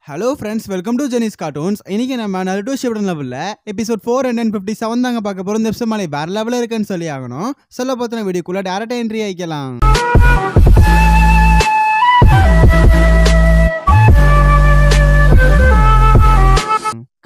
Hello friends, welcome to Jenny's cartoons. இன்னைக்கு நம்ம Naruto Shipton லெவலில் எபிசோட் 457 தாங்க பார்க்க போகிறோம். இந்த எபிசோட் மேலே வேறு லெவலில் இருக்குன்னு சொல்லி ஆகணும். சொல்ல பார்த்தோன்னா வீடியோக்குள்ளே டேரக்டாக என்ட்ரி ஆகிக்கலாம்.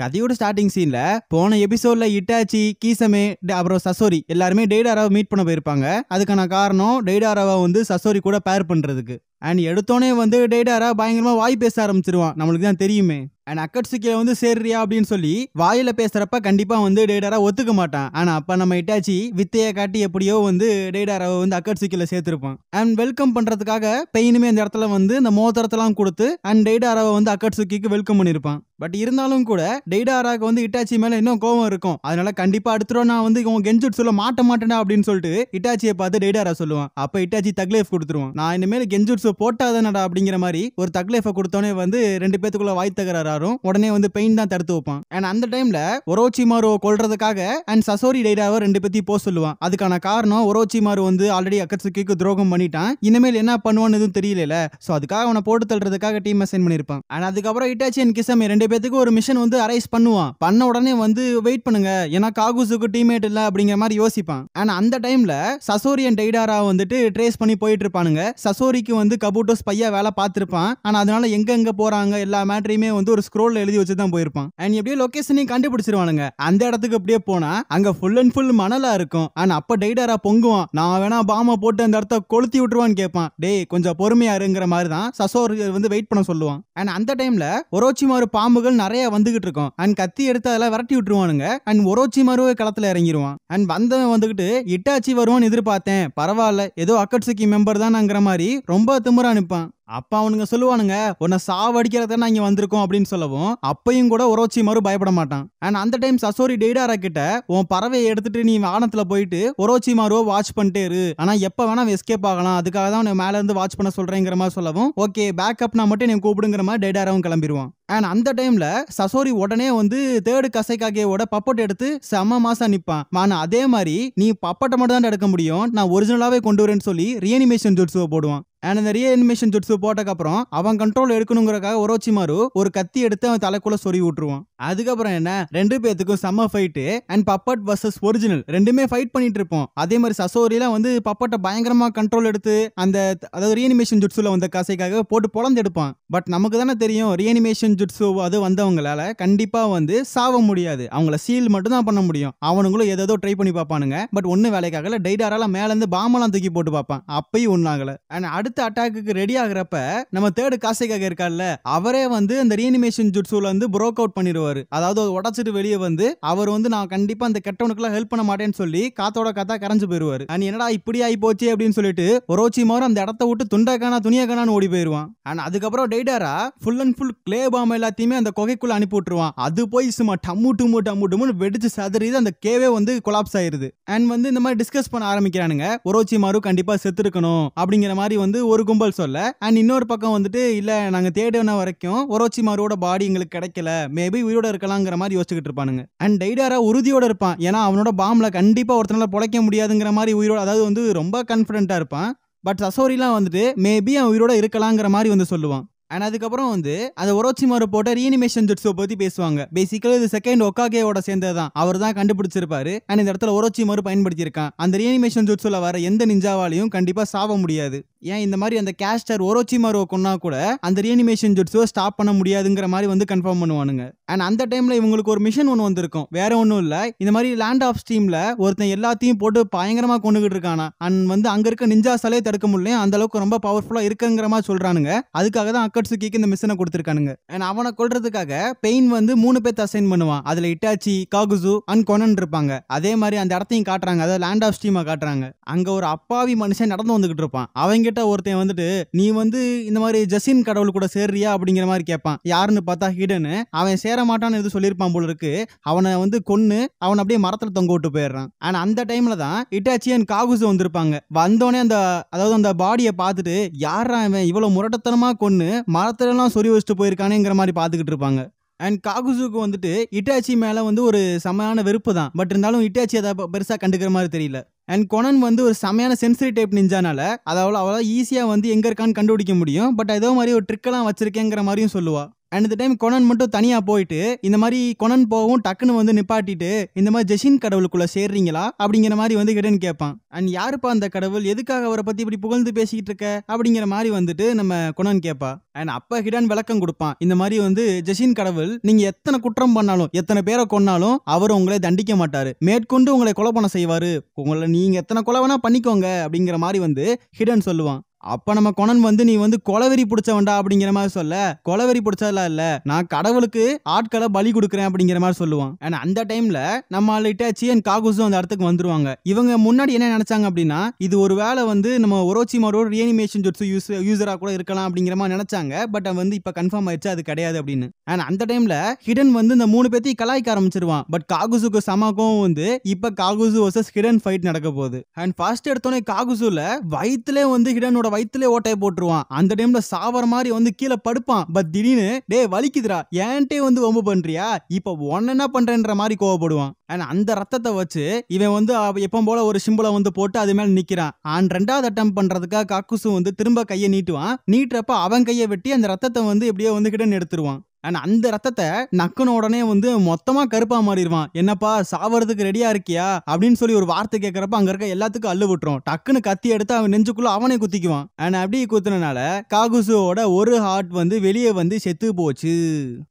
கதையோட ஸ்டார்டிங் சீன்ல போன எபிசோட்ல இட்டாச்சி, கீசமே, அப்புறம் சசோரி எல்லாருமே டெய்டாராவை மீட் பண்ண போயிருப்பாங்க. அதுக்கான காரணம் டெய்டாராவை வந்து சசோரி கூட பேர் பண்றதுக்கு. அண்ட் எடுத்தோடனே வந்து டெய்டாரா பயங்கரமா வாய் பேச ஆரம்பிச்சிருவான். நம்மளுக்கு தான் தெரியுமே. அண்ட் அக்கட்சுக்கில வந்து சேர்றியா அப்படின்னு சொல்லி வாயில பேசுறப்ப கண்டிப்பா வந்து டெய்டாரா ஒத்துக்க மாட்டான். ஆனா அப்ப நம்ம இட்டாச்சி வித்தையை காட்டி எப்படியோ வந்து டெய்டாராவை வந்து அக்கட்சுக்கில சேர்த்திருப்பான். அண்ட் வெல்கம் பண்றதுக்காக பெயினுமே அந்த இடத்துல வந்து இந்த மோதிரத்தெல்லாம் கொடுத்து அண்ட் டெய்டாராவை வந்து அக்கட்சுக்கிக்கு வெல்கம் பண்ணிருப்பான். பட் இருந்தாலும் கூட டெய்டாராக்கு வந்து இட்டாச்சி மேல இன்னும் கோவம் இருக்கும். அதனால கண்டிப்பா அடுத்த நான் வந்து உன் கெஞ்சுட்சுல மாட்ட மாட்டேனா அப்படின்னு சொல்லிட்டு இட்டாச்சியை பார்த்து டெய்டாரா சொல்லுவான். அப்ப இட்டாச்சி தக்லைஃப் கொடுத்துருவான். நான் இனிமேல் கெஞ்சுட்சு போட்டாதானடா அப்படிங்கிற மாதிரி ஒரு தக்லைஃபை கொடுத்தோன்னே வந்து ரெண்டு பேத்துக்குள்ள வாய் தகராறும். உடனே வந்து பெயின் தான் தடுத்து வைப்பான். அண்ட் அந்த டைம்ல ஒரோச்சிமாருவை கொல்றதுக்காக அண்ட் சசோரி டெய்டாவை ரெண்டு பேத்தையும் போக சொல்லுவான். அதுக்கான காரணம் ஒரோச்சிமாரு வந்து ஆல்ரெடி அக்கட்சுக்கிக்கு துரோகம் பண்ணிட்டான். இனிமேல் என்ன பண்ணுவான்னு எதுவும் தெரியல. சோ அதுக்காக அவனை போட்டு தள்ளுறதுக்காக டீம் அசைன் பண்ணிருப்பான். அண்ட் அதுக்கப்புறம் இட்டாச்சி அண்ட் கிசமே ரெண்டு பேத்துக்கு ஒரு மிஷன் வந்து அரைஸ் பண்ணுவான். பண்ண உடனே வந்து வெயிட் பண்ணுங்க, ஏன்னா காகுசுக்கு டீம்மேட் இல்ல அப்படிங்கிற மாதிரி யோசிப்பான். ஆனா அந்த டைம்ல சசோரி அண்ட் டெய்டாரா வந்துட்டு ட்ரேஸ் பண்ணி போயிட்டு இருப்பானுங்க. சசோரிக்கு வந்து கபூட்டோ ஸ்பையா வேலை பார்த்திருப்பான். ஆனா அதனால எங்க போறாங்க எல்லா மேட்டரையுமே வந்து ஒரு ஸ்க்ரோல்ல எழுதி வச்சுதான் போயிருப்பான். அண்ட் எப்படியோ லொகேஷனையும் கண்டுபிடிச்சிருவானுங்க. அந்த இடத்துக்கு அப்படியே போனா அங்க ஃபுல் அண்ட் ஃபுல் மணலா இருக்கும். ஆனா அப்ப டெய்டாரா பொங்குவான். நான் வேணா பாம போட்டு அந்த இடத்த கொளுத்தி விட்டுருவான்னு கேட்பான். டேய் கொஞ்சம் பொறுமையா இருங்கிற மாதிரி தான் சசோரி வந்து வெயிட் பண்ண சொல்லுவான். அண்ட் அந்த டைம்ல ஒரோச்சிமாரு பாம்புகள் நிறைய வந்துகிட்டு இருக்கும். அண்ட் கத்தி எடுத்து அதெல்லாம் விரட்டி விட்டுருவானுங்க. அண்ட் ஒரோச்சிமாருவே களத்துல இறங்கிடுவான். அண்ட் வந்தவன் வந்துகிட்டு இட்டாச்சி வருவான்னு எதிர்பார்த்தேன், பரவாயில்ல ஏதோ அக்கட்சுக்கி மெம்பர் தான்ங்கிற மாதிரி ரொம்ப திமிரா நிப்பான். அப்ப அவனுங்க சொல்லுவானுங்க, உன்னை சாவடிக்கிறத நான் இங்க வந்திருக்கோம் அப்படின்னு சொல்லவும் அப்பையும் கூட ஒரோச்சிமாரு பயப்பட மாட்டான். அண்ட் அந்த டைம் சசோரி டெய்டாரா கிட்ட உன் பறவையை எடுத்துட்டு நீ வானத்துல போயிட்டு ஒரோச்சிமாருவை வாட்ச் பண்ணிட்டே இரு, ஆனா எப்ப வேணா எஸ்கேப் ஆகலாம், அதுக்காக தான் உன்னை மேல இருந்து வாட்ச் பண்ண சொல்றேங்கிற மாதிரி சொல்லவும் ஓகே பேக்கப் நான் மட்டும் நீ கூப்பிடுங்கிற மாதிரி டெய்டாராவும் கிளம்பிடுவான். அண்ட் அந்த டைம்ல சசோரி உடனே வந்து தேர்டு கசைக்காகேவோட பப்பட் எடுத்து செம்ம மாசா நிப்பான். ஆனா அதே மாதிரி நீ பப்பட்டை மட்டும் தான் எடுக்க முடியும், நான் ஒரிஜினலாவே கொண்டு வரேன்னு சொல்லி ரீஅனிமேஷன் ஜுட்சுவை போடுவான். அண்ட் அந்த ரீஅனிமேஷன் ஜுட்சு போட்டக்கப்புறம் அவன் கண்ட்ரோல் எடுக்கணுங்கிறக்காக ஒரோச்சிமாரு ஒரு கத்தி எடுத்து அவன் தலைக்குள்ள சொறி விட்டுருவான். அதுக்கப்புறம் என்ன ரெண்டு பேத்துக்கும் செம்ம fight. And puppet versus original ரெண்டுமே ஃபைட் பண்ணிட்டு இருப்போம். அதே மாதிரி சசோரிலாம் வந்து பப்பட்டை பயங்கரமா கண்ட்ரோல் எடுத்து அந்த அதாவது ரீஅனிமேஷன் ஜுட்சுல வந்த காசைக்காக போட்டு பொழந்து எடுப்பான். பட் நமக்கு தானே தெரியும் ரீஅனிமேஷன் ஜுட்சு அது வந்தவங்களால கண்டிப்பா வந்து சாவ முடியாது, அவங்கள சீல் மட்டும் தான் பண்ண முடியும். அவனுங்களும் ஏதோ ட்ரை பண்ணி பார்ப்பானுங்க. பட் ஒண்ணு வேலைக்காகல டெய்டாரால மேல இருந்து பாமெல்லாம் தூக்கி போட்டு பார்ப்பான். அப்பயும் ஒண்ணாகல. அண்ட் அடுத்த அட்டாக்கு ரெடி ஆகுறப்ப நம்ம தேர்டு காசைக்காக இருக்கார்ல அவரே வந்து அந்த ரீஅனிமேஷன் ஜுட்சுல வந்து பிரேக் அவுட் பண்ணிடுவாரு. அதாவது உடச்சிட்டு வெளியே வந்து அவர் வந்து நான் கண்டிப்பா அந்த கெட்டவனுக்குலாம் ஹெல்ப் பண்ண மாட்டேன்னு சொல்லி காத்தோட காத்தா கரைஞ்சு போயிருவாரு. அண்ட் என்னடா இப்படி ஆகி போச்சு அப்படின்னு சொல்லிட்டு ஒரோச்சிமாரு அந்த இடத்த விட்டு துண்டக்கானா துணியக்கானான்னு ஓடி போயிருவான். அண்ட் அதுக்கப்புறம் Deidara full and full clay bomb எல்லாத்தையுமே அந்த குகைக்குள்ள அனுப்பி விட்டுருவான். அது போய் சும்மா டம்மு டும்மு டம்மு டும்னு வெடிச்சு சதறிது, அந்த கேவே வந்து கொலாப்ஸ் ஆயிருது. அண்ட் வந்து இந்த மாதிரி டிஸ்கஸ் பண்ண ஆரம்பிக்கிறானுங்க. ஒரோச்சிமாரு கண்டிப்பா செத்துருக்கணும் அப்படிங்கிற மாதிரி வந்து ஒரு கும்பல் சொல்ல, அண்ட் இன்னொரு பக்கம் வந்துட்டு இல்ல நாங்க தேடின வரைக்கும் ஒரோச்சிமாரோட பாடி எங்களுக்கு கிடைக்கல, மேபி உயிரோட இருக்கலாங்கிற மாதிரி யோசிச்சுக்கிட்டு இருப்பானுங்க. அண்ட் டெய்டாரா உறுதியோட இருப்பான், ஏன்னா அவனோட பாம்ல கண்டிப்பா ஒருத்தனால பொழைக்க முடியாதுங்கிற மாதிரி உயிரோட, அதாவது வந்து ரொம்ப கான்ஃபிடென்ட்டா இருப்பான். பட் சசோரிலாம் வந்துட்டு மேபி அவன் உயிரோட இருக்கலாங்கிற மாதிரி வந்து சொல்லுவான். அண்ட் அதுக்கப்புறம் வந்து அந்த ஒரோச்சிமாரு போட்ட ரீஅனிமேஷன் ஜுட்சு பத்தி பேசுவாங்க. பேசிக்கலி இது செகண்ட் ஒக்காகேவோட சேர்ந்ததுதான், அவர் தான் கண்டுபிடிச்சிருப்பாரு. அண்ட் இந்த இடத்துல ஒரோச்சிமாரு பயன்படுத்தியிருக்கான். அந்த ரீஅனிமேஷன் ஜுட்சுல வர எந்த நிஞ்சாவாலையும் கண்டிப்பா சாவ முடியாது. ஏன் இந்த மாதிரி அந்த கேஸ்டர் ஒரோச்சிமாருவை கொன்னா கூட அந்த ரீஅனிமேஷன் ஜுட்சுவை ஸ்டாப் பண்ண முடியாதுங்கிற மாதிரி வந்து கன்ஃபார்ம் பண்ணுவானுங்க. அண்ட் அந்த டைம்ல இவங்களுக்கு ஒரு மிஷன் ஒன்று வந்திருக்கும். வேற ஒன்றும் இல்ல, இந்த மாதிரி லேண்ட் ஆஃப் ஸ்ட்ரீம்ல ஒருத்தன் எல்லாத்தையும் போட்டு பயங்கரமா கொண்டுகிட்டு இருக்கானா. அண்ட் வந்து அங்க இருக்க நிஞ்சாசாலே தடுக்க முடியல, அந்த அளவுக்கு ரொம்ப பவர்ஃபுல்லா இருக்குங்கிற மாதிரி சொல்றானுங்க. அதுக்காக தான் அக்கட்சுக்கிக்கு இந்த மிஷனை கொடுத்திருக்கானுங்க. அண்ட் அவனை கொல்றதுக்காக பெயின் வந்து 3 பேர் அசைன் பண்ணுவான். அதுல இட்டாச்சி, காகுசு அண்ட் கொனன் இருப்பாங்க. அதே மாதிரி அந்த இடத்தையும் காட்டுறாங்க, அதாவது லேண்ட் ஆஃப் ஸ்ட்ரீமா காட்டுறாங்க. அங்க ஒரு அப்பாவி மனுஷன் நடந்து வந்துகிட்டு இருப்பான். அவங்க கிட்ட ஒருத்தன் வந்துட்டு நீ வந்து இந்த மாதிரி ஜசின் கடவுள் கூட சேர்றியா அப்படிங்கிற மாதிரி கேட்பான். யாருன்னு பார்த்தா ஹிடனு. அவன் சேர மாட்டான்னு எது சொல்லியிருப்பான் போல இருக்கு. அவனை வந்து கொன்னு அவன் அப்படியே மரத்துல தொங்க விட்டு போயிடுறான். ஆனா அந்த டைம்ல தான் இட்டாச்சி அண்ட் காகுசு வந்திருப்பாங்க. வந்தோடனே அந்த அதாவது அந்த பாடியை பார்த்துட்டு யாரா அவன் இவ்வளவு முரட்டத்தனமா கொன்னு மரத்துல எல்லாம் சொறி வச்சுட்டு போயிருக்கானேங்கிற மாதிரி பாத்துக்கிட்டு இருப்பாங்க. அண்ட் காகுசுக்கு வந்துட்டு இட்டாச்சி மேல வந்து ஒரு செமையான வெறுப்பு தான். பட் இருந்தாலும் இட்டாச்சி அதை பெருசா கண்டுக்கிற மாதிரி தெரியல. அண்ட் கொனன் வந்து ஒரு செமையான சென்சிட்டிவ் டைப் நிஞ்சானால அவ்வளோ ஈஸியாக வந்து எங்கே இருக்கான்னு கண்டுபிடிக்க முடியும். பட் ஏதோ மாதிரி ஒரு ட்ரிக்கெல்லாம் வச்சிருக்கேங்கிற மாதிரியும் சொல்லுவா. அண்ட் இந்த டைம் கொனன் மட்டும் தனியா போயிட்டு இந்த மாதிரி கொனன் போகவும் டக்குன்னு வந்து நிப்பாட்டிட்டு இந்த மாதிரி ஜெஷின் கடவுளுக்குள்ள சேர்றீங்களா அப்படிங்கிற மாதிரி வந்து ஹிடன் கேட்பான். அண்ட் யாருப்பா அந்த கடவுள், எதுக்காக அவரை பத்தி இப்படி புகழ்ந்து பேசிக்கிட்டு இருக்க அப்படிங்கிற மாதிரி வந்துட்டு நம்ம கொனன் கேட்பா. அண்ட் அப்ப ஹிடன் விளக்கம் கொடுப்பான். இந்த மாதிரி வந்து ஜெஷின் கடவுள் நீங்க எத்தனை குற்றம் பண்ணாலும் எத்தனை பேரை கொன்னாலும் அவர் உங்களை தண்டிக்க மாட்டாரு, மேற்கொண்டு உங்களை கொலை பண்ண செய்வாரு, உங்களை நீங்க எத்தனை கொலை வேணா பண்ணிக்கோங்க அப்படிங்கிற மாதிரி வந்து ஹிடன் சொல்லுவான். அப்ப நம்ம கொனன் வந்து நீ வந்து கொலவெறி பிடிச்சவன்டா அப்படிங்கிற மாதிரி சொல்ல, கொலவெறி பிடிச்சதெல்லாம் இல்ல, நான் கடவுளுக்கு ஆட்களை பலி கொடுக்குறேன் அப்படிங்கிற மாதிரி சொல்லுவான். அண்ட் அந்த டைம்ல நம்ம இட்டாச்சி அண்ட் காகுசு அந்த இடத்துக்கு வந்துருவாங்க. இவங்க முன்னாடி என்ன நினைச்சாங்க அப்படின்னா இது ஒரு வேளை வந்து நம்ம ஒரோச்சிமாரோட ரியனிமேஷன் ஜுட்சு யூசரா கூட இருக்கலாம் அப்படிங்கிற மாதிரி நினைச்சாங்க. பட் வந்து இப்ப கன்ஃபார்ம் ஆயிடுச்சு அது கிடையாது அப்படின்னு. அண்ட் அந்த டைம்ல ஹிடன் வந்து இந்த 3 பேத்தையும் கலாய்க்க ஆரம்பிச்சிருவான். பட் காகுசுக்கு சமக்கம் வந்து இப்ப காகுசு வர்சஸ் ஹிடன் ஃபைட் நடக்க போகுது. அண்ட் ஃபர்ஸ்ட் எடுத்தோடனே காகுசுல வயிற்றுல வந்து ஹிடனோட வயிற்றுல ஓட்டையை போட்டுருவான். அந்த டைம்ல சாவர மாதிரி வந்து கீழே படுப்பான். பட் திடீர்னு டே வலிக்குதுரா ஏன்ட்டே வந்து வம்பு பண்றியா, இப்ப ஒன்னு என்ன பண்றேன்ற மாதிரி கோவப்படுவான். அந்த ரத்தத்தை வச்சு இவன் வந்து எப்ப போல ஒரு சிம்பிளை வந்து போட்டு அது மேல நிக்கிறான். அண்ட் 2வது அட்டம் பண்றதுக்காக காகுசு வந்து திரும்ப கையை நீட்டுவான். நீட்டுறப்ப அவன் கையை வெட்டி அந்த ரத்தத்தை வந்து எப்படியோ வந்து ஹிடன் எடுத்துருவான். அந்த ரத்தத்தை நக்குன உடனே வந்து மொத்தமா கருப்பா மாறிடுவான். என்னப்பா சாவறதுக்கு ரெடியா இருக்கியா அப்படின்னு சொல்லி ஒரு வார்த்தை கேட்கறப்ப அங்க இருக்க எல்லாத்துக்கும் அள்ளு விட்டுரும். டக்குன்னு கத்தி எடுத்து அவன் நெஞ்சுக்குள்ள அவனே குத்திக்குவான். அப்படி குத்துனனால காகுசுவோட ஒரு ஹார்ட் வந்து வெளியே வந்து செத்து போச்சு.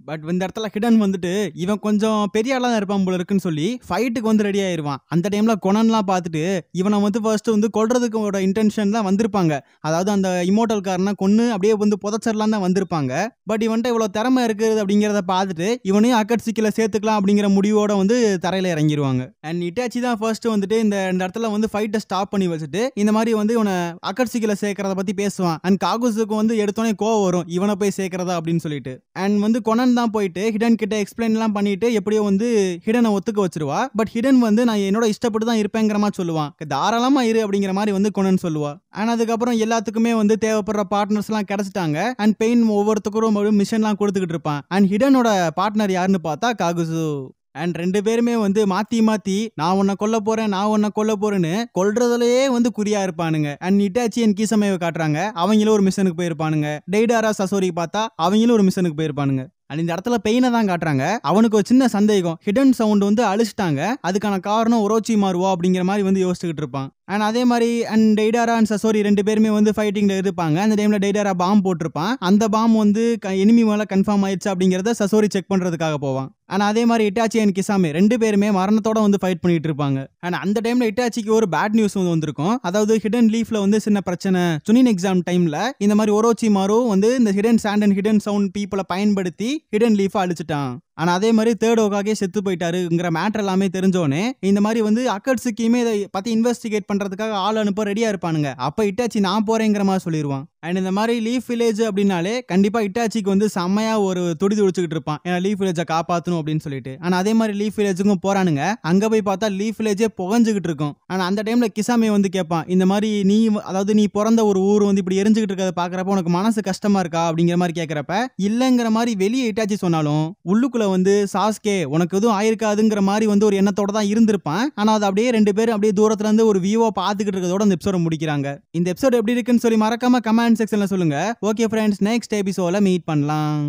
பட் இந்த இடத்துல ஹிடன் வந்துட்டு இவன் கொஞ்சம் பெரிய ஆளா தான் இருப்பான் போல இருக்குன்னு சொல்லி ஃபைட்டுக்கு வந்து ரெடி ஆயிருவான். அந்த டைம்ல கொனன்லாம் பார்த்துட்டு இவனை வந்து ஃபர்ஸ்ட் வந்து கொல்றதுக்கு இன்டென்ஷன் தான் வந்திருப்பாங்க. அதாவது அந்த இமோட்டல் காரனை கொன்னு அப்படியே வந்து புதைச்சர்லாம் தான் வந்திருப்பாங்க. பட் இவன்ட்ட இவ்வளவு திறமை இருக்கு அப்படிங்கறத பார்த்துட்டு இவனையும் அக்கட்சிக்குள்ள சேர்த்துக்கலாம் அப்படிங்கிற முடிவோட வந்து தரையில இறங்கிடுவாங்க. அண்ட் இட்டாச்சி தான் ஃபர்ஸ்ட் வந்துட்டு இந்த இடத்துல வந்து ஃபைட்டை ஸ்டாப் பண்ணி வச்சுட்டு இந்த மாதிரி வந்து இவனை அக்கட்சிக்குள்ள சேர்க்கறத பத்தி பேசுவான். அண்ட் காகுசுக்கு வந்து எடுத்தோடனே கோவம் வரும், இவனை போய் சேர்க்கறதா அப்படின்னு சொல்லிட்டு. அண்ட் வந்து கொனன் தான் போயிட்டு ஹிடன் கிட்ட எக்ஸ்பிளைன் எல்லாம் பண்ணிட்டு எப்படியோ வந்து ஹிடனை ஒத்துக்க வச்சிருவா. பட் ஹிடன் வந்து நான் என்னோட இஷ்டப்பட்டு தான் இருப்பேங்கிற மாதிரி சொல்லுவான். தாராளமா இரு அப்படிங்கிற மாதிரி வந்து கொனன் சொல்லுவா. அண்ட் அதுக்கப்புறம் எல்லாத்துக்குமே வந்து தேவைப்படுற பார்ட்னர்ஸ் எல்லாம் கிடைச்சிட்டாங்க. அண்ட் பெயின் ஒவ்வொருத்தருக்கும் மிஷன்லாம் கொடுத்துக்கிட்டு இருப்பான். அண்ட் ஹிடனோட பார்ட்னர் யாருன்னு பார்த்தா காகுசு. அண்ட் 2 பேருமே வந்து மாத்தி மாத்தி நான் உன்னை கொல்ல போறேன் நான் உன்னை கொல்ல போறேன்னு கொல்றதுலயே வந்து குறியா இருப்பானுங்க. அண்ட் இட்டாச்சி அண்ட் கீசமேவை காட்டுறாங்க, அவங்களும் ஒரு மிஷனுக்கு போயிருப்பானுங்க. டெய்டாரா சசோரி பார்த்தா அவங்களும் ஒரு மிஷனுக்கு போயிருப்பானுங்க. அண்ட் இந்த இடத்துல பெயினை தான் காட்டுறாங்க. அவனுக்கு ஒரு சின்ன சந்தேகம், ஹிடன் சவுண்ட் வந்து அழிச்சிட்டாங்க, அதுக்கான காரணம் ஒரோச்சிமாருவா அப்படிங்கிற மாதிரி வந்து யோசிச்சுக்கிட்டு இருப்பான். அண்ட் அதே மாதிரி அண்ட் டெய்டாரா அண்ட் சசோரி 2 பேருமே வந்து ஃபைட்டிங்ல இருப்பாங்க. அந்த டைம்ல டெய்டாரா பாம் போட்டிருப்பான். அந்த பாம் வந்து எனிமி மேல கன்ஃபார்ம் ஆயிடுச்சு அப்படிங்கறத சசோரி செக் பண்றதுக்காக போவான். ஆனா அதே மாதிரி இட்டாச்சி அண்ட் கிசாமே 2 பேருமே மரணத்தோட வந்து ஃபைட் பண்ணிட்டு இருப்பாங்க. அண்ட் அந்த டைம்ல இட்டாச்சிக்கு ஒரு பேட் நியூஸ் வந்து வந்திருக்கும். அதாவது ஹிடன் லீஃப்ல வந்து சின்ன பிரச்சனை. சுனின் எக்ஸாம் டைம்ல இந்த மாதிரி ஒரோச்சிமாரு வந்து இந்த hidden sand and hidden sound பீப்புளை பயன்படுத்தி ஹிடன் லீஃபை அழிச்சிட்டான். ஆனா அதே மாதிரி தேர்ட் ஓகாகே செத்து போயிட்டாருங்கிற மேட்டர் எல்லாமே தெரிஞ்சோனே இந்த மாதிரி வந்து அக்கட்ஸுக்குமே இதை பத்தி இன்வெஸ்டிகேட் பண்றதுக்காக ஆள் அனுப்ப ரெடியா இருப்பானுங்க. அப்ப இட்டாச்சி நான் போறேங்கிற மாதிரி சொல்லிடுவான். அண்ட் இந்த மாதிரி லீஃப் வில்லேஜ் அப்படின்னாலே கண்டிப்பா இட்டாச்சிக்கு வந்து செம்மையா ஒரு துடி துடிச்சுக்கிட்டு இருப்பான், ஏன்னா லீஃப் வில்லேஜை காப்பாற்றணும் அப்படின்னு சொல்லிட்டு. ஆனா அதே மாதிரி லீஃப் வில்லேஜுக்கும் போறானுங்க. அங்க போய் பார்த்தா லீஃப் வில்லேஜே புகஞ்சுக்கிட்டு இருக்கும். ஆனா அந்த டைம்ல கிசாமே வந்து கேட்பான், இந்த மாதிரி நீ அதாவது நீ பிறந்த ஒரு ஊர் வந்து இப்படி எரிஞ்சுக்கிட்டு இருக்கிறத பாக்குறப்ப உனக்கு மனசு கஷ்டமா இருக்கா அப்படிங்கிற மாதிரி கேட்கறப்ப இல்லங்கிற மாதிரி வெளியே இட்டாச்சி சொன்னாலும் உள்ளுக்குள்ள வந்து சாஸ்கே உனக்கு எதுவும் ஆயிருக்காதுங்கிற மாதிரி வந்து ஒரு எண்ணத்தோட தான் இருந்திருப்பான். ஆனா அது அப்படியே 2 பேரும் அப்படியே தூரத்துல இருந்து ஒரு வியூவா பாத்துக்கிட்டு இருக்கிறதோட இந்த எபிசோட முடிக்கிறாங்க. இந்த எபிசோட் எப்படி இருக்குன்னு சொல்லி மறக்காம கமெண்ட் செக்ஷன்ல சொல்லுங்க. ஓகே ஃப்ரெண்ட்ஸ், நெக்ஸ்ட் எபிசோட்ல மீட் பண்ணலாம்.